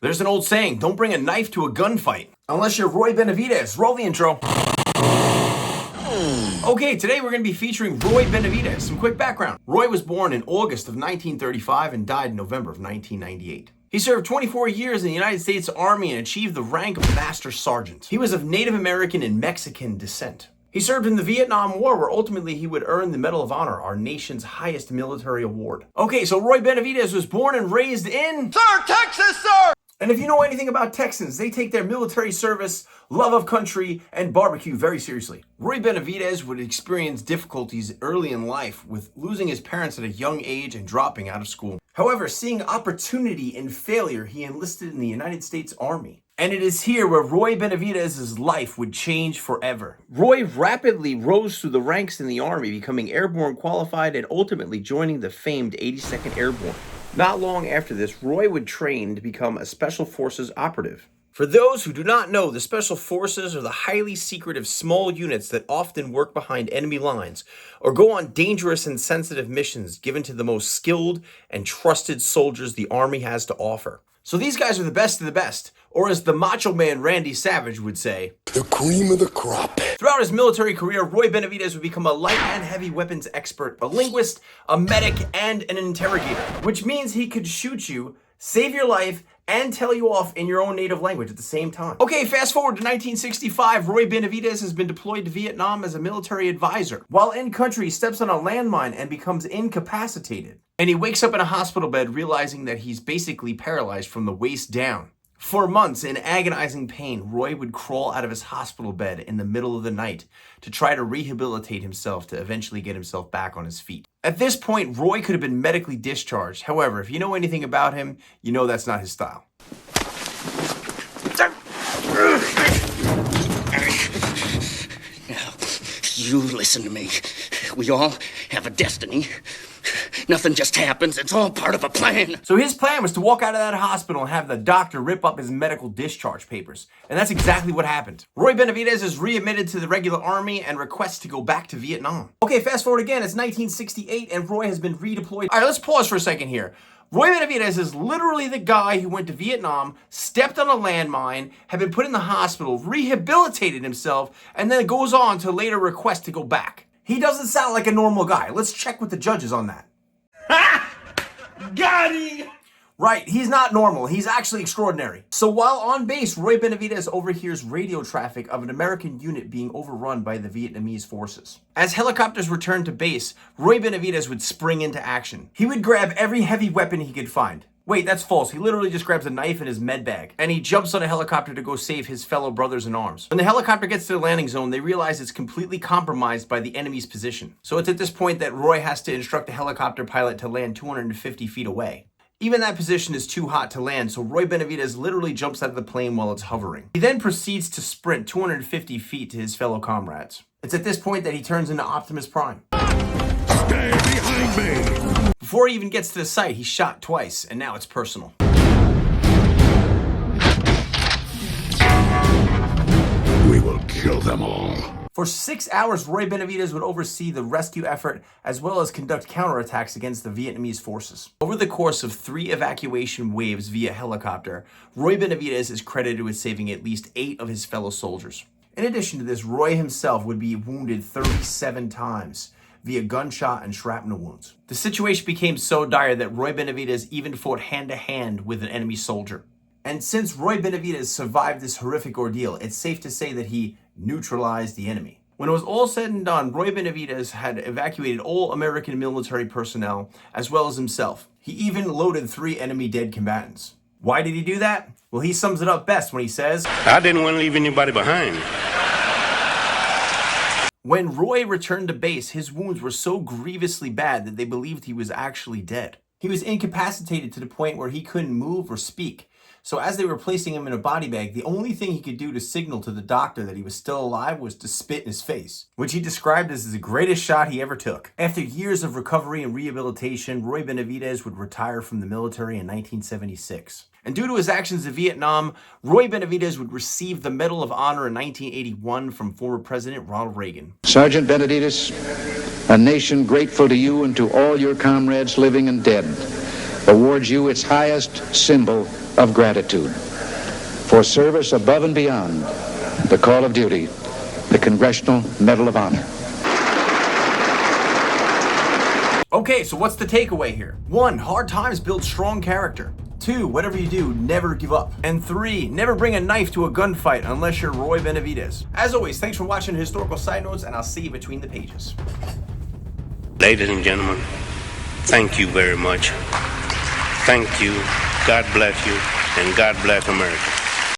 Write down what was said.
There's an old saying, don't bring a knife to a gunfight. Unless you're Roy Benavidez. Roll the intro. Okay, today we're going to be featuring Roy Benavidez. Some quick background. Roy was born in August of 1935 and died in November of 1998. He served 24 years in the United States Army and achieved the rank of Master Sergeant. He was of Native American and Mexican descent. He served in the Vietnam War, where ultimately he would earn the Medal of Honor, our nation's highest military award. Okay, so Roy Benavidez was born and raised in... Sir, Texas, sir! And if you know anything about Texans, they take their military service, love of country, and barbecue very seriously. Roy Benavidez would experience difficulties early in life with losing his parents at a young age and dropping out of school. However, seeing opportunity in failure, he enlisted in the United States Army. And it is here where Roy Benavidez's life would change forever. Roy rapidly rose through the ranks in the Army, becoming airborne qualified and ultimately joining the famed 82nd Airborne. Not long after this, Roy would train to become a Special Forces operative. For those who do not know, the Special Forces are the highly secretive small units that often work behind enemy lines or go on dangerous and sensitive missions given to the most skilled and trusted soldiers the Army has to offer. So these guys are the best of the best, or as the Macho Man Randy Savage would say, the cream of the crop. Throughout his military career, Roy Benavidez would become a light and heavy weapons expert, a linguist, a medic, and an interrogator, which means he could shoot you, save your life, and tell you off in your own native language at the same time. Okay, fast forward to 1965, Roy Benavidez has been deployed to Vietnam as a military advisor. While in country, he steps on a landmine and becomes incapacitated. And he wakes up in a hospital bed realizing that he's basically paralyzed from the waist down. For months, in agonizing pain, Roy would crawl out of his hospital bed in the middle of the night to try to rehabilitate himself to eventually get himself back on his feet. At this point, Roy could have been medically discharged. However, if you know anything about him, you know that's not his style. Now, you listen to me. We all have a destiny. Nothing just happens. It's all part of a plan. So his plan was to walk out of that hospital and have the doctor rip up his medical discharge papers. And that's exactly what happened. Roy Benavidez is readmitted to the regular army and requests to go back to Vietnam. Okay, fast forward again. It's 1968 and Roy has been redeployed. All right, let's pause for a second here. Roy Benavidez is literally the guy who went to Vietnam, stepped on a landmine, had been put in the hospital, rehabilitated himself, and then goes on to later request to go back. He doesn't sound like a normal guy. Let's check with the judges on that. Ha! Got him! Right, he's not normal. He's actually extraordinary. So while on base, Roy Benavidez overhears radio traffic of an American unit being overrun by the Vietnamese forces. As helicopters returned to base, Roy Benavidez would spring into action. He would grab every heavy weapon he could find. Wait, that's false. He literally just grabs a knife in his med bag, and he jumps on a helicopter to go save his fellow brothers in arms. When the helicopter gets to the landing zone, they realize it's completely compromised by the enemy's position. So it's at this point that Roy has to instruct a helicopter pilot to land 250 feet away. Even that position is too hot to land, so Roy Benavidez literally jumps out of the plane while it's hovering. He then proceeds to sprint 250 feet to his fellow comrades. It's at this point that he turns into Optimus Prime. Stay behind me. Before he even gets to the site, he's shot twice, and now it's personal. We will kill them all. For 6 hours, Roy Benavidez would oversee the rescue effort as well as conduct counterattacks against the Vietnamese forces. Over the course of 3 evacuation waves via helicopter, Roy Benavidez is credited with saving at least 8 of his fellow soldiers. In addition to this, Roy himself would be wounded 37 times via gunshot and shrapnel wounds. The situation became so dire that Roy Benavidez even fought hand-to-hand with an enemy soldier. And since Roy Benavidez survived this horrific ordeal, it's safe to say that he neutralized the enemy. When it was all said and done, Roy Benavidez had evacuated all American military personnel, as well as himself. He even loaded 3 enemy dead combatants. Why did he do that? Well, he sums it up best when he says, I didn't want to leave anybody behind. When Roy returned to base, his wounds were so grievously bad that they believed he was actually dead. He was incapacitated to the point where he couldn't move or speak. So as they were placing him in a body bag, the only thing he could do to signal to the doctor that he was still alive was to spit in his face, which he described as the greatest shot he ever took. After years of recovery and rehabilitation, Roy Benavidez would retire from the military in 1976. And due to his actions in Vietnam, Roy Benavidez would receive the Medal of Honor in 1981 from former President Ronald Reagan. Sergeant Benavidez, a nation grateful to you and to all your comrades living and dead awards you its highest symbol of gratitude for service above and beyond the call of duty, the Congressional Medal of Honor. Okay, so what's the takeaway here? 1, hard times build strong character. 2, whatever you do, never give up. And 3, never bring a knife to a gunfight unless you're Roy Benavidez. As always, thanks for watching Historical Side Notes, and I'll see you between the pages. Ladies and gentlemen, thank you very much. Thank you. God bless you, and God bless America.